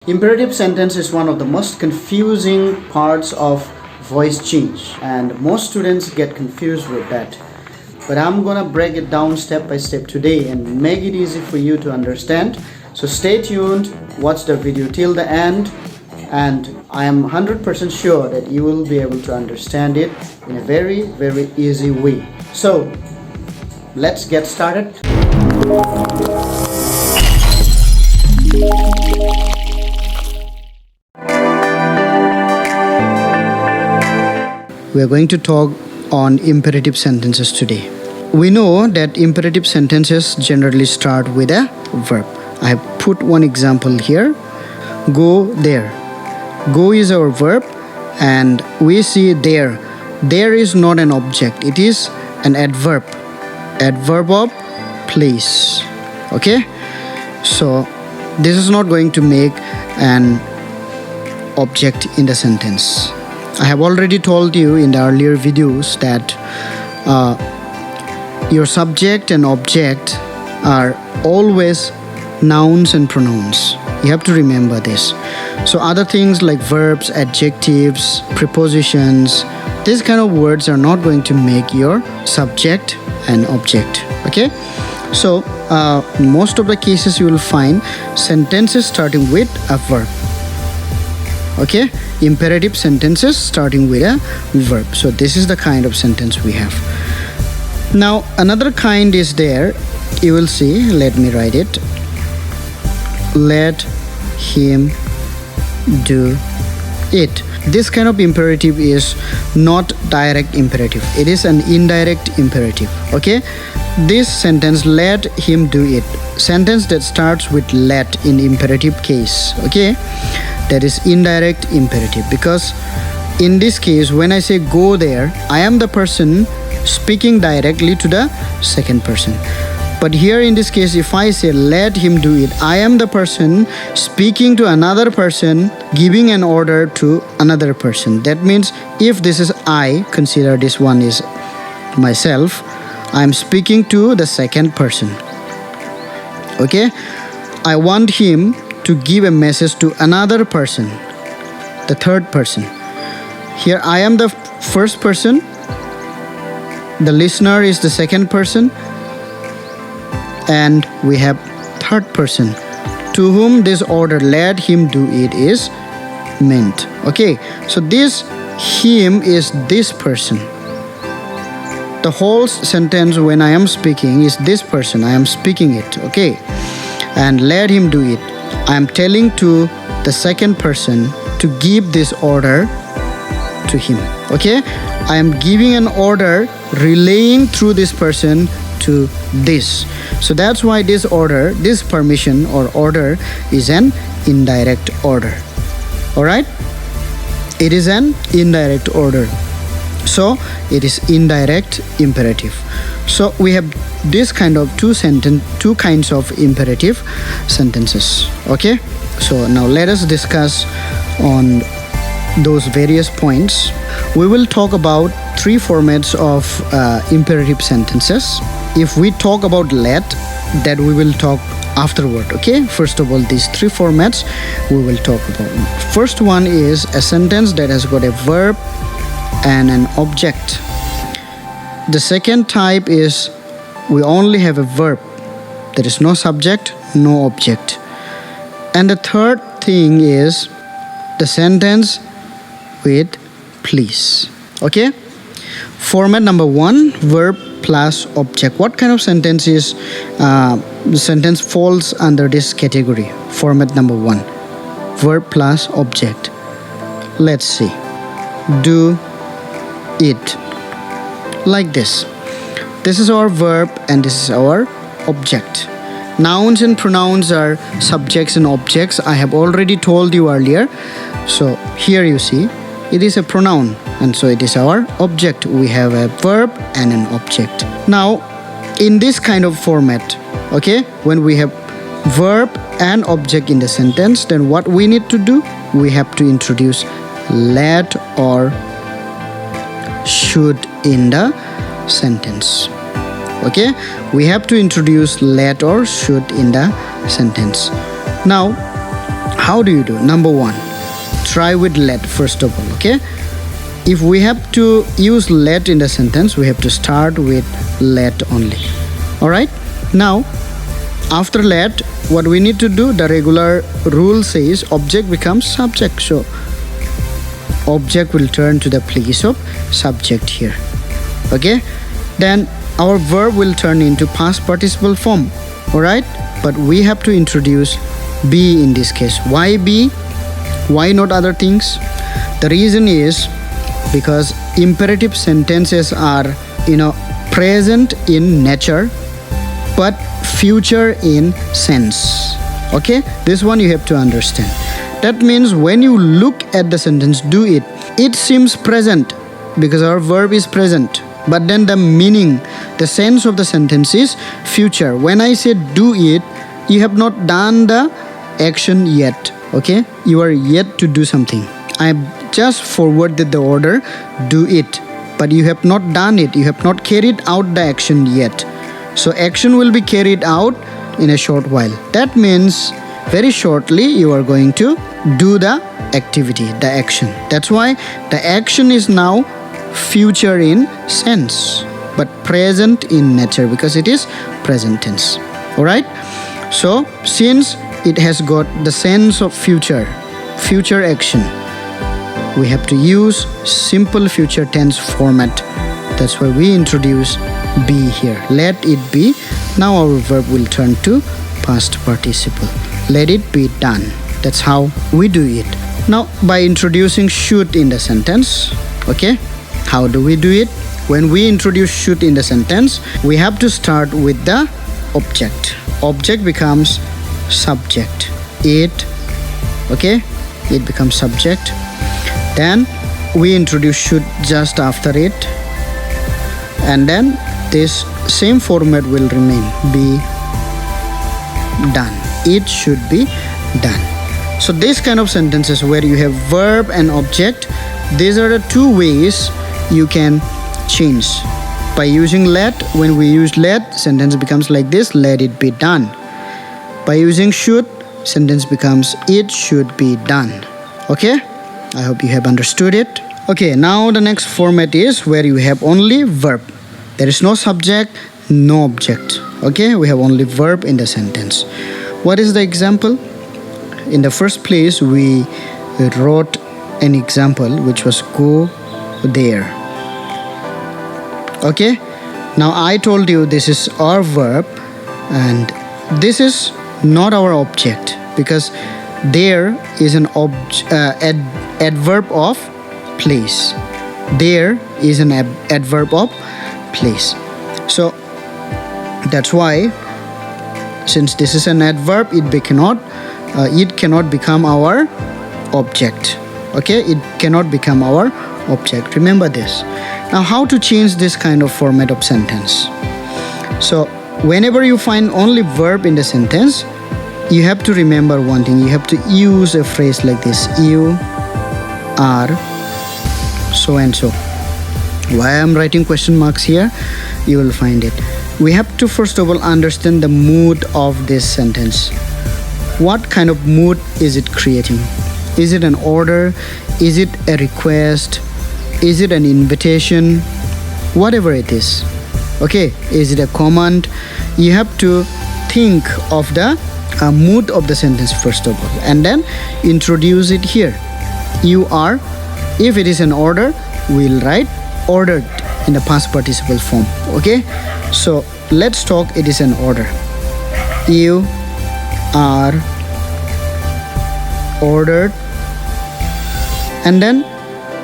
Imperative sentence is one of the most confusing parts of voice change, and most students get confused with that. But I'm gonna break it down step by step today and make it easy for you to understand. So stay tuned, watch the video till the end, and I am 100% sure that you will be able to understand it in a very, very easy way. So let's get started. We are going to talk on imperative sentences today. We know that imperative sentences generally start with a verb. I have put one example here. Go there. Go is our verb, and we see there. There is not an object. It is an adverb. Adverb of place. Okay? So this is not going to make an object in the sentence. I have already told you in the earlier videos that your subject and object are always nouns and pronouns. You have to remember this. So other things like verbs, adjectives, prepositions, these kind of words are not going to make your subject and object. Okay? So most of the cases you will find sentences starting with a verb. Okay? Imperative sentences starting with a verb. So this is the kind of sentence we have. Now another kind is there. You will see, let me write it. Let him do it. This kind of imperative is not direct imperative. It is an indirect imperative. Okay? This sentence, let him do it. Sentence that starts with let in imperative case. Okay? That is indirect imperative, because in this case when I say go there, I am the person speaking directly to the second person. But here in this case, if I say let him do it, I am the person speaking to another person, giving an order to another person. That means if this is I, consider this one is myself, I am speaking to the second person. Okay? I want him to give a message to another person, the third person. Here I am the first person, the listener is the second person, and we have third person to whom this order let him do it is meant. Okay, so this him is this person. The whole sentence when I am speaking is this person, I am speaking it. Okay, and let him do it, I am telling to the second person to give this order to him. Okay, I am giving an order, relaying through this person to this. So that's why this order, this permission or order is an indirect order. Alright? It is an indirect order. So it is indirect imperative. So we have this kind of two kinds of imperative sentences. Okay? So now let us discuss on those various points. We will talk about three formats of imperative sentences. If we talk about let, that we will talk afterward. Okay? First of all, these three formats we will talk about. First one is a sentence that has got a verb and an object. The second type is we only have a verb. There is no subject, no object. And the third thing is the sentence with please. Okay? Format number one, verb plus object. What kind of sentence is the sentence falls under this category? Format number one, verb plus object. Let's see. Do it. Like this. This is our verb and this is our object. Nouns and pronouns are subjects and objects. I have already told you earlier. So here you see, it is a pronoun, and so it is our object. We have a verb and an object. Now, in this kind of format, okay, when we have verb and object in the sentence, then what we need to do? We have to introduce let or should in the sentence. Okay, we have to introduce let or should in the sentence. Now How do you do? Number one, try with let first of all, okay? If we have to use let in the sentence, we have to start with let only. Alright? Now, after let, what we need to do, the regular rule says object becomes subject. So, object will turn to the place of subject here. Okay? Then our verb will turn into past participle form. Alright? But we have to introduce be in this case. Why be? Why not other things? The reason is because imperative sentences are, present in nature but future in sense. Okay, this one you have to understand. That means when you look at the sentence do it, it seems present because our verb is present, but then the meaning, the sense of the sentence is future. When I say do it, you have not done the action yet. Okay, you are yet to do something. I just forwarded the order do it, but you have not done it, you have not carried out the action yet. So action will be carried out in a short while. That means very shortly you are going to do the activity, the action. That's why the action is now future in sense but present in nature because it is present tense. Alright, so since it has got the sense of future action, we have to use simple future tense format. That's why we introduce be here. Let it be. Now our verb will turn to past participle. Let it be done. That's how we do it. Now by introducing should in the sentence, okay, how do we do it? When we introduce should in the sentence, we have to start with the object. Object becomes subject. It, okay, it becomes subject. Then we introduce should just after it, and then this same format will remain, be done. It should be done. So this kind of sentences where you have verb and object, these are the two ways you can change. By using let, when we use let, sentence becomes like this, let it be done. By using should, sentence becomes it should be done. Okay, I hope you have understood it. Okay, now the next format is where you have only verb. There is no subject, no object. Okay, we have only verb in the sentence. What is the example? In the first place, we wrote an example which was go there. Okay, now I told you this is our verb and this is not our object because there is an adverb of place. There is an adverb of place. So that's why, since this is an adverb, it cannot become our object. Okay, it cannot become our object. Remember this. Now how to change this kind of format of sentence? So whenever you find only verb in the sentence, you have to remember one thing. You have to use a phrase like this: you are so and so. Why I'm writing question marks here, you will find it. We have to first of all understand the mood of this sentence. What kind of mood is it creating? Is it an order? Is it a request? Is it an invitation? Whatever it is. Okay, is it a command? You have to think of the mood of the sentence first of all and then introduce it here. You are, if it is an order, we'll write ordered in the past participle form. Okay, so let's talk, it is an order. You are ordered, and then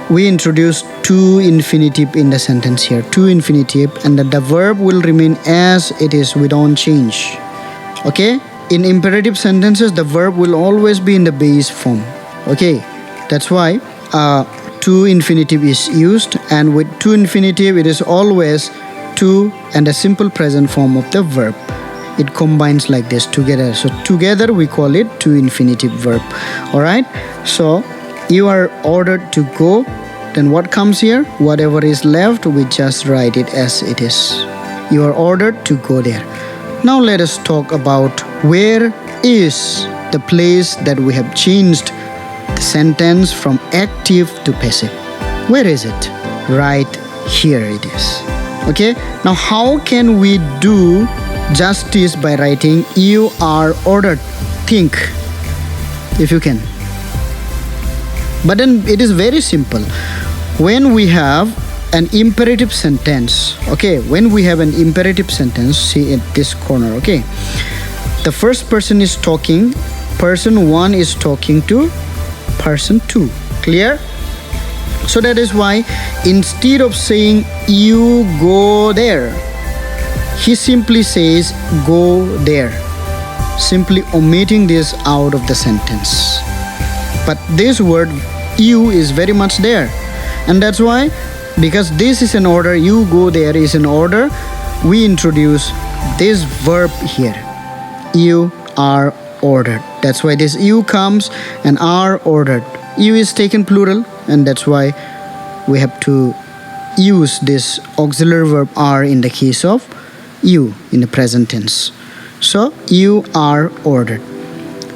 we introduce to infinitive in the sentence here, to infinitive, and the verb will remain as it is, we don't change. Okay, in imperative sentences the verb will always be in the base form. Okay, that's why to infinitive is used, and with to infinitive it is always to and a simple present form of the verb. It combines like this together, so together we call it to infinitive verb. Alright, so you are ordered to go, then what comes here? Whatever is left, we just write it as it is. You are ordered to go there. Now let us talk about where is the place that we have changed the sentence from active to passive. Where is it? Right here it is. Okay, now how can we do justice by writing you are ordered? Think if you can. But then it is very simple. When we have an imperative sentence, okay, when we have an imperative sentence, see at this corner, okay, the first person is talking, person 1 is talking to person 2. Clear? So that is why instead of saying you go there, he simply says go there, simply omitting this out of the sentence. But this word you is very much there, and that's why, because this is an order, you go there is an order, we introduce this verb here. You are ordered. That's why this you comes and are ordered. You is taken plural, and that's why we have to use this auxiliary verb are in the case of you in the present tense. So you are ordered.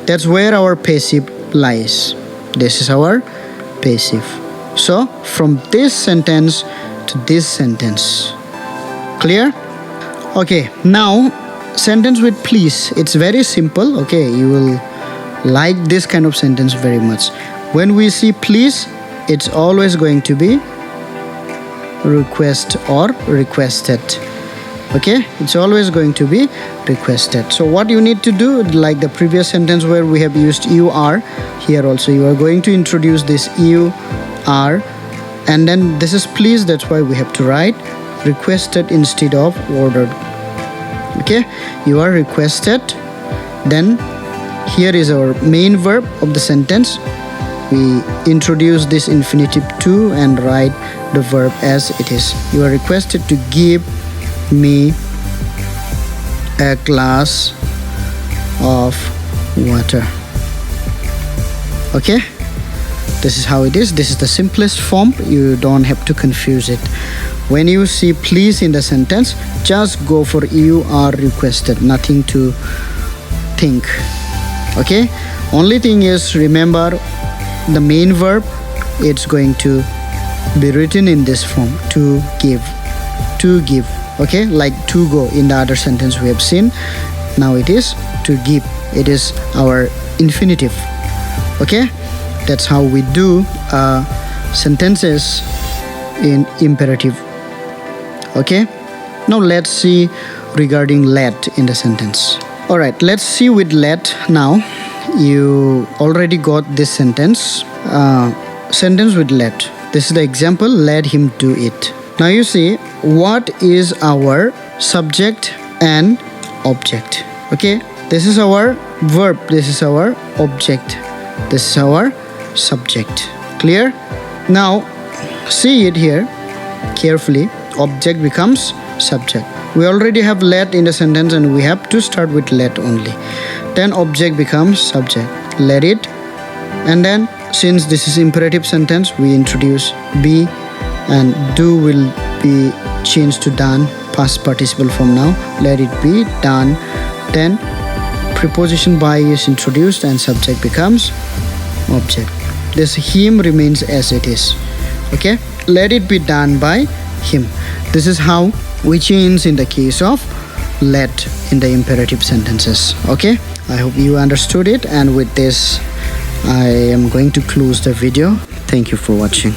That's where our passive lies. This is our passive. So from this sentence to this sentence. Clear? Okay, now sentence with please. It's very simple. Okay, you will like this kind of sentence very much. When we see please, it's always going to be request or requested. Okay, it's always going to be requested. So what you need to do, like the previous sentence where we have used you are, here also you are going to introduce this you are, and then this is please. That's why we have to write requested instead of ordered. Okay, you are requested. Then here is our main verb of the sentence. We introduce this infinitive to and write the verb as it is. You are requested to give me a glass of water. Okay, this is how it is. This is the simplest form. You don't have to confuse it. When you see please in the sentence, just go for you are requested. Nothing to think. Okay, only thing is, remember the main verb, it's going to be written in this form, to give. Okay, like to go in the other sentence we have seen. Now it is to give. It is our infinitive. Okay, that's how we do sentences in imperative. Okay, now let's see regarding let in the sentence. Alright, let's see with let now. You already got this sentence. Sentence with let. This is the example, let him do it. Now you see what is our subject and object. Okay, this is our verb, this is our object, this is our subject. Clear? Now see it here carefully. Object becomes subject. We already have let in the sentence and we have to start with let only. Then object becomes subject. Let it. And then since this is imperative sentence, we introduce be, and do will be changed to done, past participle form now. Let it be done. Then preposition by is introduced and subject becomes object. This him remains as it is. Okay, let it be done by him. This is how we change in the case of let in the imperative sentences. Okay, I hope you understood it, and with this I am going to close the video. Thank you for watching.